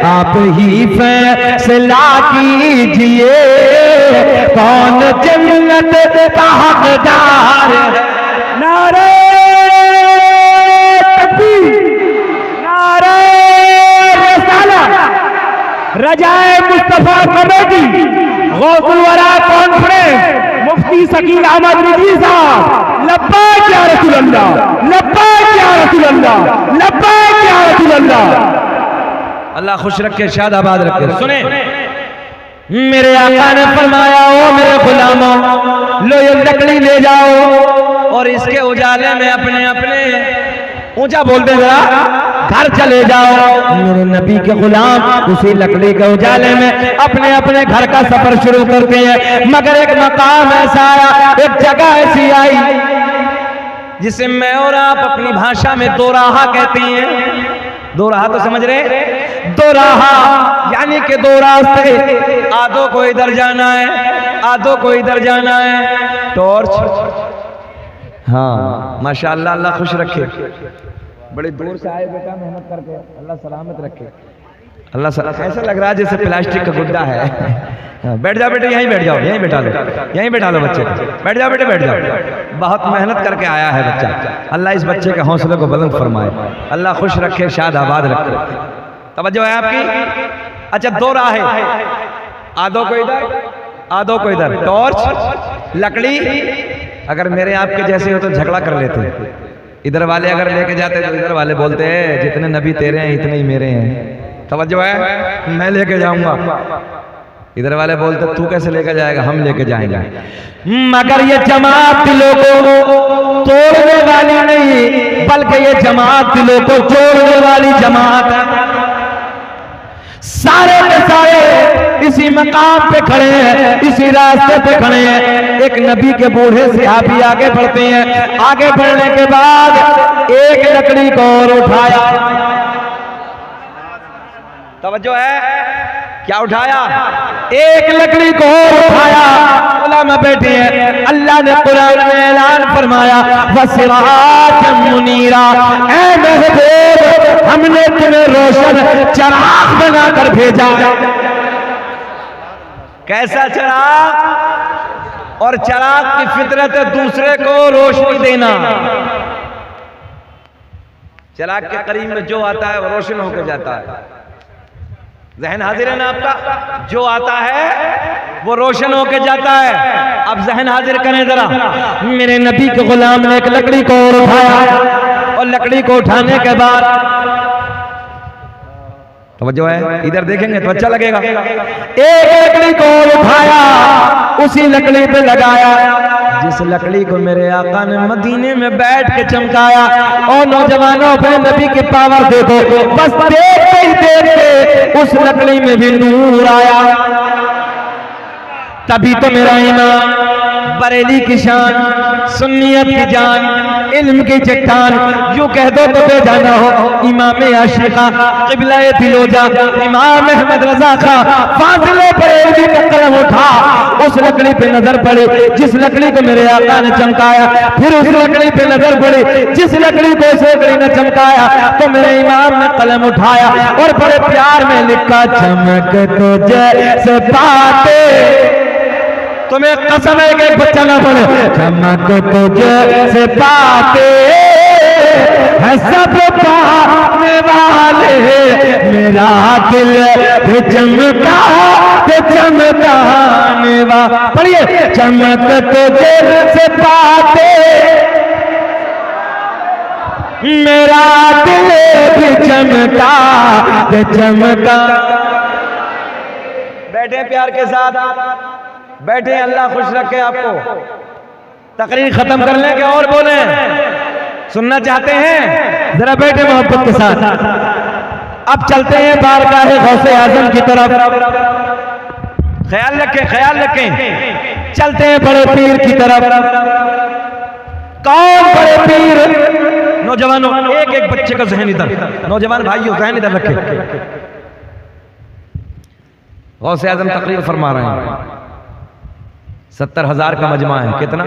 आप ही फैसला कीजिए कौन जन्नत का हकदार है। नारे तकबीर, नारे रिसालत, रजाए मुस्तफा कमेटी, गौसुल वरा कॉन्फ्रेंस, मुफ्ती शकील अहमद रिजवी साहब, लब्बैक या रसूल अल्लाह, लब्बैक या रसूल अल्लाह, लब्बैक या रसूल अल्लाह। अल्लाह खुश रखे, शाद आबाद रखे। सुने, मेरे आका ने फरमाया, ओ मेरे गुलामों लो ये लकड़ी ले जाओ और इसके उजाले में अपने अपने, ऊंचा बोल दे जरा, घर चले जाओ। मेरे नबी के गुलाम उसी लकड़ी के उजाले में अपने अपने घर का सफर शुरू करते हैं। मगर एक मकाम ऐसा आया, एक जगह ऐसी आई जिसे मैं और आप अपनी भाषा में दो राह कहते हैं। दो राह तो समझ रहे? दो राह यानी कि 2 रास्ते, आधों को इधर जाना है, आधों को इधर जाना है। टॉर्च, हाँ माशाअल्लाह, अल्लाह खुश रखे। बड़े दूर से आए बेटा मेहनत करके, अल्लाह सलामत रखे। अल्लाह ऐसा लग रहा है जैसे प्लास्टिक का गुड्डा है। बैठ जाओ बेटे, यहीं बैठ जाओ, यहीं बैठा लो, यहीं बैठा लो बच्चे, बैठ जाओ बेटे, बैठ जाओ। बहुत मेहनत करके आया है बच्चा। अल्लाह इस बच्चे के हौसले को बुलंद फरमाए, अल्लाह खुश रखे, शाद आबाद रखे। तवज्जो है आपकी? अच्छा, 2 राह है, आधों को इधर, आधों को इधर। टॉर्च, लकड़ी। अगर मेरे आपके जैसे हो तो झगड़ा कर लेते। इधर वाले अगर लेके जाते तो इधर वाले बोलते हैं जितने नबी तेरे हैं इतने ही मेरे हैं। तवज्जो है? मैं लेके जाऊंगा। इधर वाले बोलते तू कैसे लेके जाएगा, हम लेके जाएंगे। मगर ये जमात दिलों को तोड़ने वाली नहीं, बल्कि ये जमात दिलों को जोड़ने वाली जमात है। सारे के सारे इसी मकाम पे खड़े हैं, इसी रास्ते पे खड़े हैं। एक नबी के बूढ़े सहाबी आगे बढ़ते हैं। आगे बढ़ने के बाद एक लकड़ी को और उठाया। तवज्जो है? क्या उठाया? एक लकड़ी को और उठाया, उलमा बैठे हैं। अल्लाह ने कुरान में ऐलान फरमाया वसिराजम मुनीरा, ऐ महबूब हमने तुम्हें रोशन चिराग बनाकर भेजा। कैसा चिराग? और चिराग की फितरत है दूसरे को रोशनी देना। चिराग के करीब में जो आता है वो रोशन होकर जाता है। ज़हन हाजिर है ना आपका? जो आता है वो रोशन होकर जाता है। अब ज़हन हाजिर करें जरा। मेरे नबी के गुलाम ने एक लकड़ी को उठाया और लकड़ी को उठाने के बाद तवज्जो है, इधर देखेंगे तो अच्छा लगेगा। एक लकड़ी को उठाया, उसी लकड़ी पे लगाया जिस लकड़ी को मेरे आका ने मदीने में बैठ के चमकाया। और नौजवानों पे नबी की पावर देखो, बस देखते ही देखते उस लकड़ी में भी नूर आया। तभी तो मेरा इमाम बरेली की शान, सुन्नियत की जान, इल्म की चट्टान, यूं कह दो तो बेजाना हो, इमाम आशिका क़िबला-ए दिलोजा इमाम अहमद रज़ा खा फाज़िले बरेलवी का कलम उठा, उस लकड़ी पे नजर पड़ी जिस लकड़ी को मेरे आका ने चमकाया। फिर उस लकड़ी पे नजर पड़ी जिस लकड़ी को उस लकड़ी ने चमकाया, तो मेरे इमाम ने कलम उठाया और बड़े प्यार में लिखा चमक तो जैसे बातें, तुम्हें कसम है कि बच्चा ना पड़े, चमक तो जैसे पाते है सब पाने वाले, मेरा दिल भी चमका तो चमकाने वाला। पढ़िए चमक तो जैसे पाते मेरा दिल भी चमका तो चमका। बैठे प्यार के साथ बैठे, अल्लाह खुश रखे आपको। तकरीर खत्म कर लें कि और बोले? सुनना चाहते हैं? जरा बैठे मोहब्बत के साथ। अब चलते हैं बारगाह गौसे आजम की तरफ। ख्याल रखें, ख्याल रखें। चलते हैं बड़े पीर की तरफ। कौन बड़े पीर? नौजवानों, एक एक बच्चे का जहन इधर, नौजवान भाइयों जहन इधर रखें। गौसे आजम तकरीर फरमा रहे हैं। 70,000 का मजमा है। कितना?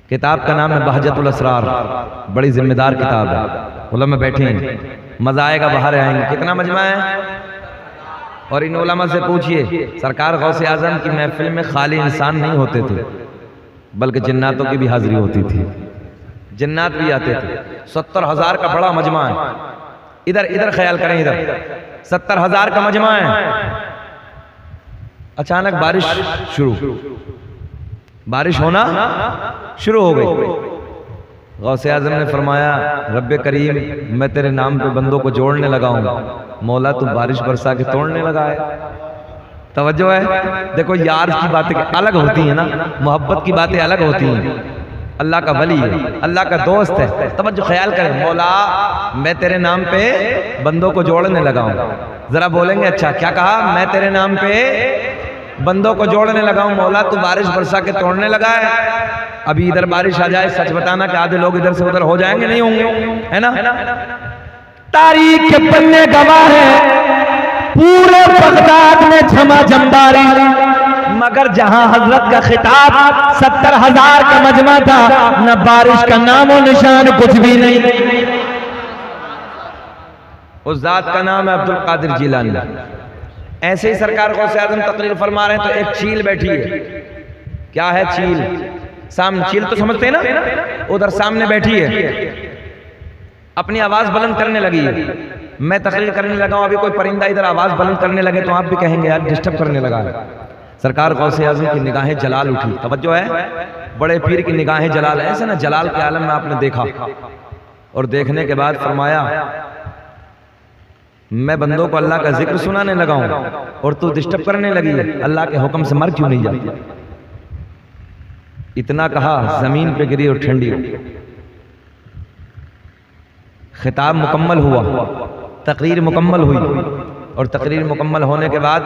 किताब का नाम है बहजतुल असरार, बड़ी जिम्मेदार किताब है। उलमा बैठे हैं, मजा आएगा, बाहर आएंगे। कितना मजमा है? और इन उलमा से पूछिए, सरकार गौसे आजम की महफिल में खाली इंसान नहीं होते थे, बल्कि जिन्नातों की भी हाजिरी होती थी, जिन्नात भी आते थे। 70,000 का बड़ा मजमा है। इधर इधर ख्याल करें, इधर 70,000 का मजमा है। अचानक बारिश शुरू, बारिश होना शुरू हो गई। गौसे आज़म ने फरमाया, रब्बे करीम मैं तेरे नाम पे बंदों को जोड़ने लगा हूँ, मौला तू बारिश बरसा के तोड़ने लगा है। तवज्जो है? देखो यार की बातें अलग होती हैं ना, मोहब्बत की बातें अलग होती हैं। अल्लाह का वली है, अल्लाह का दोस्त है। तवज्जो, ख्याल करें, मौला मैं तेरे नाम पे बंदों को जोड़ने लगा हूँ। जरा बोलेंगे अच्छा क्या कहा? मैं तेरे नाम पे बंदों को जोड़ने लगा हूं, मौला तू बारिश बरसा के तोड़ने लगा है। अभी इधर बारिश आ जाए, सच बताना कि आधे लोग इधर से उधर हो जाएंगे, नहीं होंगे, है ना? तारीख के पन्ने गवाह है, पूरे बगदाद में झमाझम बारिश, मगर जहां हजरत का खिताब 70,000 का मजमा था, न बारिश का नामो निशान, कुछ भी नहीं। उस जात का नाम है अब्दुल कादिर जिलानी। ऐसे ही सरकार गौसे आज़म तकरीर फरमा रहे हैं तो एक चील बैठी है। क्या है चील? सामने चील तो समझते हैं ना, उधर सामने बैठी है, अपनी आवाज बुलंद करने लगी है। मैं तकरीर करने लगा हूं, अभी कोई परिंदा इधर आवाज बुलंद करने लगे तो आप भी कहेंगे यार डिस्टर्ब करने लगा है। सरकार गौसे आज़म की निगाहें जलाल उठी। तवज्जो है? बड़े पीर की निगाहें जलाल। ऐसे ना जलाल के आलम में आपने देखा, और देखने के बाद फरमाया, मैं बंदों को अल्लाह का जिक्र सुनाने लगा हूं और तू डिस्टर्ब करने लगी है, अल्लाह के हुक्म से मर क्यों नहीं जाती? इतना कहा, जमीन पे गिरी और ठंडी हो। खिताब मुकम्मल हुआ, तकरीर मुकम्मल हुई, और तकरीर मुकम्मल होने के बाद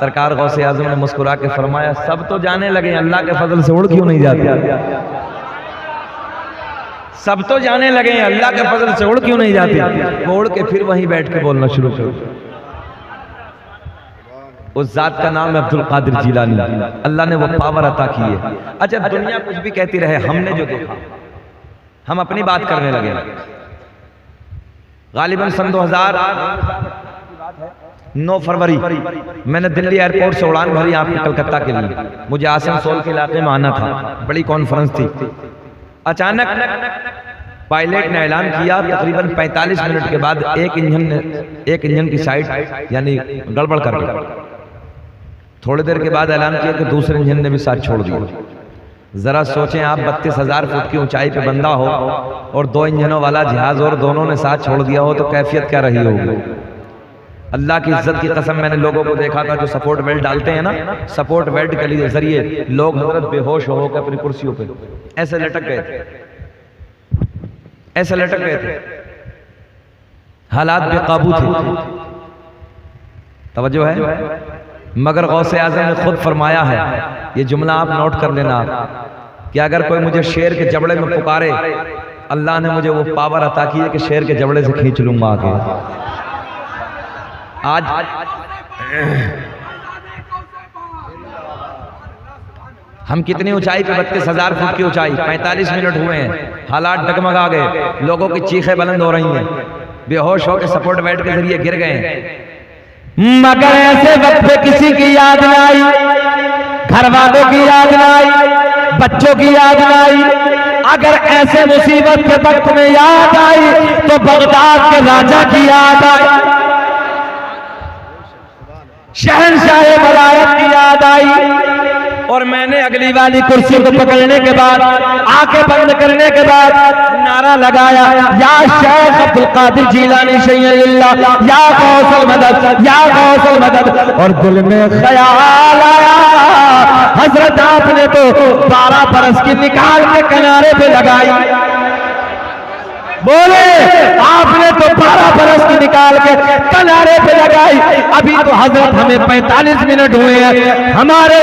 सरकार गौसे आज़म ने मुस्कुरा के फरमाया, सब तो जाने लगे, अल्लाह के फजल से उड़ क्यों नहीं जाती? सब तो जाने लगे, अल्लाह के फजल से उड़ क्यों नहीं जाती? वो उड़ के फिर वहीं बैठ के बोलना शुरू करो। उस जात का नाम है अब्दुल कादिर जिलानी। अल्लाह ने वो पावर अता की है। अच्छा, दुनिया कुछ भी कहती रहे, हमने जो देखा, हम अपनी बात करने लगे। गालिबन सन 2009 फरवरी मैंने दिल्ली एयरपोर्ट से उड़ान भरी आपके कलकत्ता के लिए। मुझे आसनसोल के इलाके में आना था, बड़ी कॉन्फ्रेंस थी। अचानक पायलट ने ऐलान किया, तकरीबन 45 मिनट के बाद एक इंजन की साइड यानी गड़बड़ कर गई। थोड़ी देर के बाद ऐलान किया कि दूसरे इंजन ने भी साथ छोड़ दिया। जरा सोचें आप, 32,000 फुट की ऊंचाई पे बंदा हो और 2 इंजनों वाला जहाज और दोनों ने साथ छोड़ दिया हो तो कैफियत क्या रही होगी। अल्लाह की इज्जत की कसम, मैंने लोगों को देखा था जो सपोर्ट बेल्ट डालते हैं ना, सपोर्ट बेल्ट के जरिए लोग हजरत बेहोश होकर अपनी कुर्सियों पे ऐसे लटक गए थे, ऐसे लटक गए थे। हालात बेकाबू थे। तवज्जो है। मगर गौसे आज़म ने खुद फरमाया है, ये जुमला आप नोट कर लेना, कि अगर कोई मुझे शेर के जबड़े में पुकारे, अल्लाह ने मुझे वो पावर अता की है कि शेर के जबड़े से खींच लूंगा आके। आज हम कितनी ऊंचाई पे, 32,000 फुट की ऊंचाई, 45 मिनट हुए हैं, हालात डगमगा गए, लोगों की चीखें बुलंद हो रही हैं, बेहोश होकर सपोर्ट बेल्ट के जरिए गिर गए। मगर ऐसे वक्त पे किसी की याद ना आई, घर वालों की याद ना आई, बच्चों की याद ना आई। अगर ऐसे मुसीबत के वक्त में याद आई तो बगदाद के राजा की याद आई, शहंशाह मलायत की याद आई। और मैंने अगली वाली कुर्सी को पकड़ने के बाद, आंखें बंद करने के बाद नारा लगाया, या शेख अब्दुल कादिर जिलानी शैय्यिल्लाह, या गौसल मदद, या गौसल मदद। और दिल में ख्याल आया, हजरत आपने तो 12 बरस की निकाल के किनारे पे लगाई। बोले आपने तो 12 बरस की निकाल के किनारे पे लगाई। अभी तो हजरत हमें 45 मिनट हुए हैं, हमारे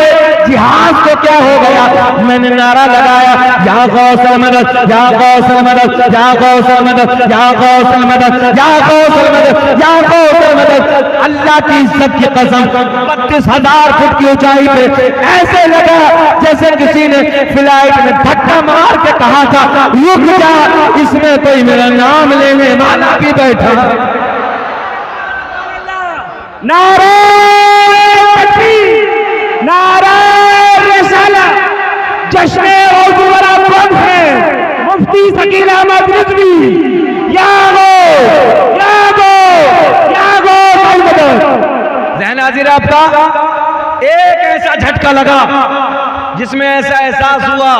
जिहाज को क्या हो गया। मैंने नारा लगाया, या गौसल मदद, या गौसल मदद, या गौसल मदद, या गौसल मदद, या गौसल मदद, या गौसल मदद। अल्लाह की इज्जत की कसम, 32,000 फुट की ऊंचाई पे ऐसे लगा जैसे किसी ने फ्लाइट में धक्का मार के कहा था, रुक जा, इसमें कोई मेरा नाम लेने वाला भी बैठा। नारे तकबीर, नारे रिसालत, जश्न औजुवरा बंद है। मुफ्ती शकील अहमद रिजवी, यागो यागो यागो ज़हन हाजिर आपका। एक ऐसा झटका लगा जिसमें ऐसा एहसास हुआ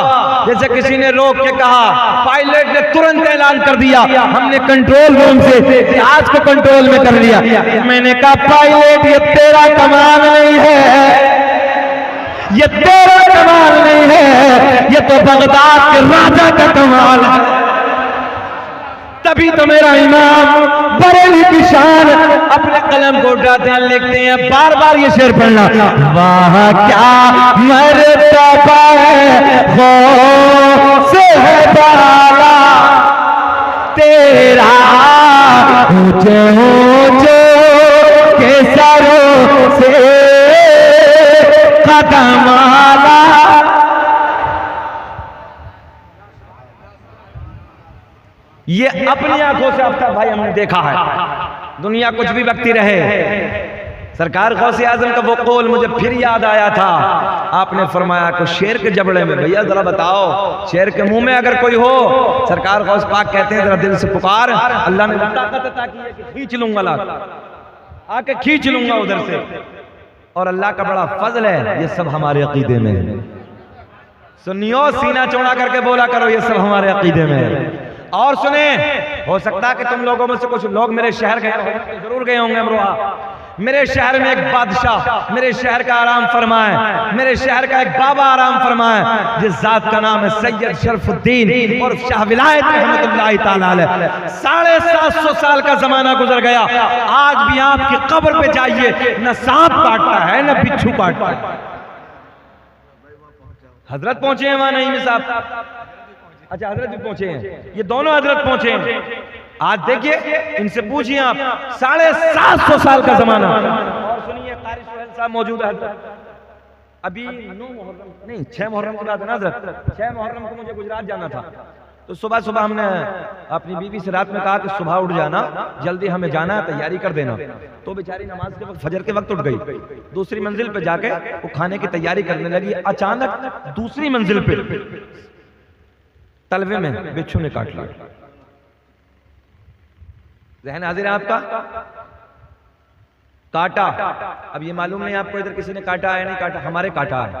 जैसे किसी ने रोक के कहा, पायलट ने तुरंत ऐलान कर दिया, हमने कंट्रोल रूम से जहाज को कंट्रोल में कर लिया। मैंने कहा, पायलट ये तेरा कमाल नहीं है, ये तेरा कमाल नहीं है, ये तो बगदाद के राजा का कमाल है। तभी तो मेरा इमाम बरेली की शान अपने कलम को उठाते हैं, लिखते हैं, बार बार ये शेर पढ़ना, वाह क्या मर्तबा है गौसे है बाला तेरा, ऊंचे ऊंचे के सरों से कदम आला। ये अपनी आंखों से आफ्ताब भाई हमने देखा है। दुनिया कुछ भी बकती रहे, सरकार गौसे आजम का वो कौल मुझे फिर याद आया था। आपने फरमाया को शेर के जबड़े में, भैया जरा बताओ, शेर के मुंह में अगर कोई हो, सरकार गौस पाक कहते हैं जरा दिल से पुकार, अल्लाह ने ताकत अता की है कि खींच लूंगा, आके खींच लूंगा उधर से। और अल्लाह का बड़ा फजल है, ये सब हमारे अकीदे में है। सुनियो, सीना चौड़ा करके बोला करो, ये सब हमारे अकीदे में है। और सुने, हो सकता है कि तुम लोगों में से कुछ लोग मेरे शहर गए होंगे, जरूर गए होंगे अमरोहा। मेरे शहर में एक बादशाह मेरे शहर का आराम फरमाए, मेरे शहर का एक बाबा आराम फरमाए, जिस जात का नाम है सैयद शरफुद्दीन और शाह विलायत रहमतुल्लाहि ताला अलैह। 750 साल का जमाना गुजर गया, आज भी आपकी कब्र पे जाइए, न सांप काटता है न बिच्छू काटता है। हजरत पहुंचे हैं वहां, नहीं साहब, अच्छा हजरत भी पहुंचे हैं, ये दोनों हजरत पहुंचे हैं। आज देखिए, इनसे पूछिए आप, 750 साल का जमाना। और सुनिए कारी सुहेल साहब मौजूद है। अभी 9 मुहर्रम नहीं 6 मुहर्रम की बात है ना हज़रत, 6 मुहर्रम को मुझे गुजरात जाना था। तो सुबह सुबह हमने अपनी बीवी से रात में कहा कि सुबह उठ जाना, जल्दी हमें जाना है, तैयारी कर देना। तो बेचारी नमाज के वक्त फजर के वक्त उठ गई, दूसरी मंजिल पे जाके वो खाने की तैयारी करने लगी। अचानक दूसरी मंजिल पे तलवे में बिच्छू ने काट लिया। ज़हन हाजिर है आपका? काटा। अब ये मालूम नहीं आपको इधर किसी ने काटा है नहीं काटा, हमारे काटा है,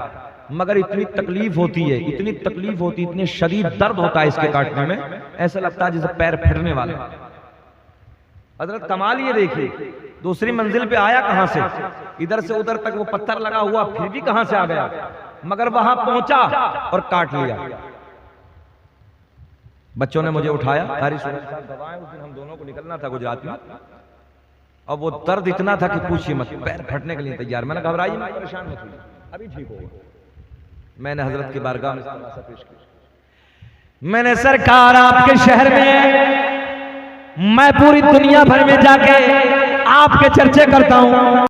मगर इतनी तकलीफ होती है, इतनी तकलीफ होती है, इतनी शदीद दर्द होता है इसके काटने में, ऐसा लगता है जैसे पैर फटने वाला। हजरत कमाल ये देखिए, दूसरी मंजिल पे आया कहां से, इधर से उधर तक वो पत्थर लगा हुआ, फिर भी कहां से आ गया, मगर वहां पहुंचा और काट लिया। बच्चों ने मुझे उठाया, कारी सूरज साहब दवाएं, उस दिन हम दोनों को निकलना था गुजरात में, और वो दर्द इतना था कि पूछिए मत, पैर फटने के लिए तैयार। मैंने घबराइए मत, परेशान मत हुई, अभी ठीक होगा। मैंने हजरत की बारगाह में पेश किया। मैंने सरकार आपके शहर में, मैं पूरी दुनिया भर में जाके आपके चर्चे करता हूं।